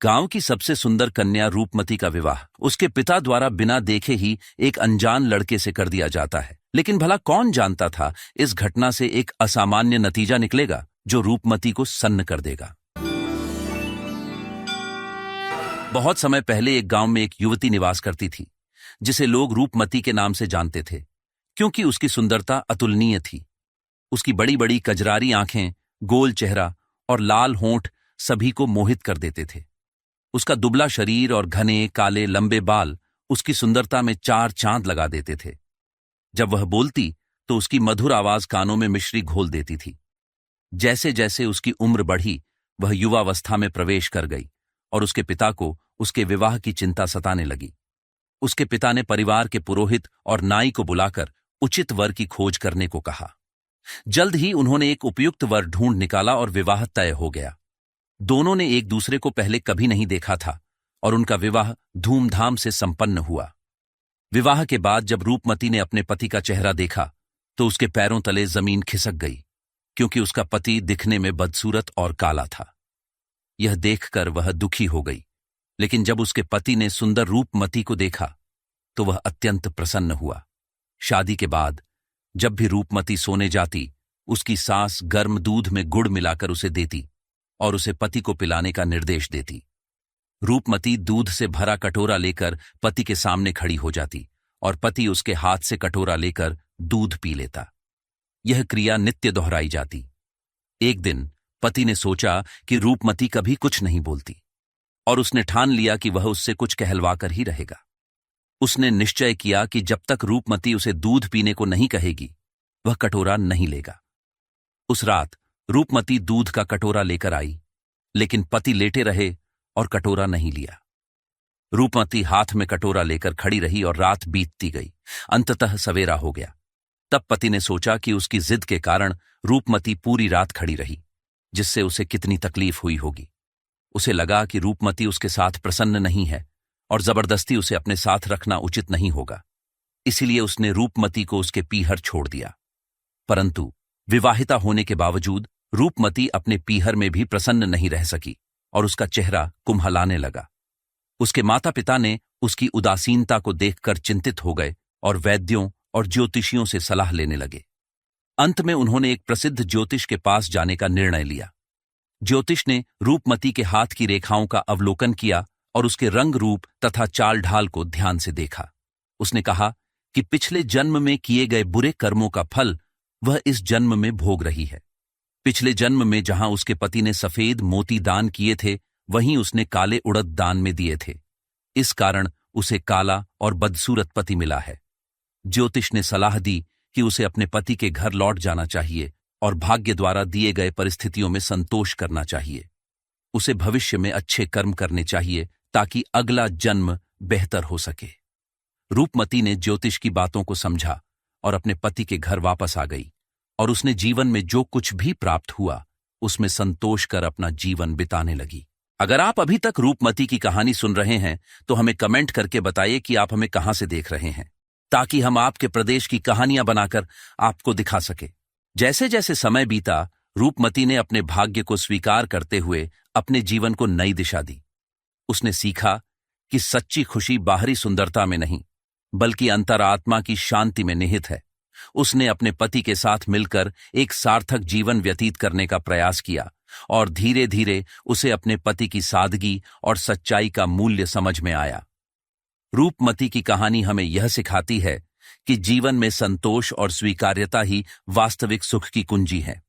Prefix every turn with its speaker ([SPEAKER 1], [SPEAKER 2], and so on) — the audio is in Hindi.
[SPEAKER 1] गांव की सबसे सुंदर कन्या रूपमती का विवाह उसके पिता द्वारा बिना देखे ही एक अनजान लड़के से कर दिया जाता है। लेकिन भला कौन जानता था इस घटना से एक असामान्य नतीजा निकलेगा जो रूपमती को सन्न कर देगा। बहुत समय पहले एक गांव में एक युवती निवास करती थी जिसे लोग रूपमती के नाम से जानते थे, क्योंकि उसकी सुंदरता अतुलनीय थी। उसकी बड़ी बड़ी कजरारी आंखें, गोल चेहरा और लाल होंठ सभी को मोहित कर देते थे। उसका दुबला शरीर और घने काले लंबे बाल उसकी सुंदरता में चार चांद लगा देते थे। जब वह बोलती तो उसकी मधुर आवाज कानों में मिश्री घोल देती थी। जैसे जैसे उसकी उम्र बढ़ी, वह युवावस्था में प्रवेश कर गई और उसके पिता को उसके विवाह की चिंता सताने लगी। उसके पिता ने परिवार के पुरोहित और नाई को बुलाकर उचित वर की खोज करने को कहा। जल्द ही उन्होंने एक उपयुक्त वर ढूंढ निकाला और विवाह तय हो गया। दोनों ने एक दूसरे को पहले कभी नहीं देखा था और उनका विवाह धूमधाम से संपन्न हुआ। विवाह के बाद जब रूपमती ने अपने पति का चेहरा देखा तो उसके पैरों तले जमीन खिसक गई, क्योंकि उसका पति दिखने में बदसूरत और काला था। यह देखकर वह दुखी हो गई, लेकिन जब उसके पति ने सुंदर रूपमती को देखा तो वह अत्यंत प्रसन्न हुआ। शादी के बाद जब भी रूपमती सोने जाती, उसकी सास गर्म दूध में गुड़ मिलाकर उसे देती और उसे पति को पिलाने का निर्देश देती। रूपमती दूध से भरा कटोरा लेकर पति के सामने खड़ी हो जाती और पति उसके हाथ से कटोरा लेकर दूध पी लेता। यह क्रिया नित्य दोहराई जाती। एक दिन पति ने सोचा कि रूपमती कभी कुछ नहीं बोलती और उसने ठान लिया कि वह उससे कुछ कहलवाकर ही रहेगा। उसने निश्चय किया कि जब तक रूपमती उसे दूध पीने को नहीं कहेगी, वह कटोरा नहीं लेगा। उस रात रूपमती दूध का कटोरा लेकर आई, लेकिन पति लेटे रहे और कटोरा नहीं लिया। रूपमती हाथ में कटोरा लेकर खड़ी रही और रात बीतती गई। अंततः सवेरा हो गया। तब पति ने सोचा कि उसकी जिद के कारण रूपमती पूरी रात खड़ी रही, जिससे उसे कितनी तकलीफ हुई होगी। उसे लगा कि रूपमती उसके साथ प्रसन्न नहीं है और जबरदस्ती उसे अपने साथ रखना उचित नहीं होगा। इसीलिए उसने रूपमती को उसके पीहर छोड़ दिया। परंतु विवाहिता होने के बावजूद रूपमती अपने पीहर में भी प्रसन्न नहीं रह सकी और उसका चेहरा कुम्हलाने लगा। उसके माता पिता ने उसकी उदासीनता को देखकर चिंतित हो गए और वैद्यों और ज्योतिषियों से सलाह लेने लगे। अंत में उन्होंने एक प्रसिद्ध ज्योतिष के पास जाने का निर्णय लिया। ज्योतिष ने रूपमती के हाथ की रेखाओं का अवलोकन किया और उसके रंग रूप तथा चाल ढाल को ध्यान से देखा। उसने कहा कि पिछले जन्म में किए गए बुरे कर्मों का फल वह इस जन्म में भोग रही है। पिछले जन्म में जहां उसके पति ने सफेद मोती दान किए थे, वहीं उसने काले उड़द दान में दिए थे। इस कारण उसे काला और बदसूरत पति मिला है। ज्योतिष ने सलाह दी कि उसे अपने पति के घर लौट जाना चाहिए और भाग्य द्वारा दिए गए परिस्थितियों में संतोष करना चाहिए। उसे भविष्य में अच्छे कर्म करने चाहिए ताकि अगला जन्म बेहतर हो सके। रूपमती ने ज्योतिष की बातों को समझा और अपने पति के घर वापस आ गई और उसने जीवन में जो कुछ भी प्राप्त हुआ उसमें संतोष कर अपना जीवन बिताने लगी। अगर आप अभी तक रूपमती की कहानी सुन रहे हैं तो हमें कमेंट करके बताइए कि आप हमें कहां से देख रहे हैं, ताकि हम आपके प्रदेश की कहानियां बनाकर आपको दिखा सके। जैसे जैसे समय बीता, रूपमती ने अपने भाग्य को स्वीकार करते हुए अपने जीवन को नई दिशा दी। उसने सीखा कि सच्ची खुशी बाहरी सुंदरता में नहीं, बल्कि अंतरात्मा की शांति में निहित है। उसने अपने पति के साथ मिलकर एक सार्थक जीवन व्यतीत करने का प्रयास किया और धीरे धीरे उसे अपने पति की सादगी और सच्चाई का मूल्य समझ में आया। रूपमती की कहानी हमें यह सिखाती है कि जीवन में संतोष और स्वीकार्यता ही वास्तविक सुख की कुंजी है।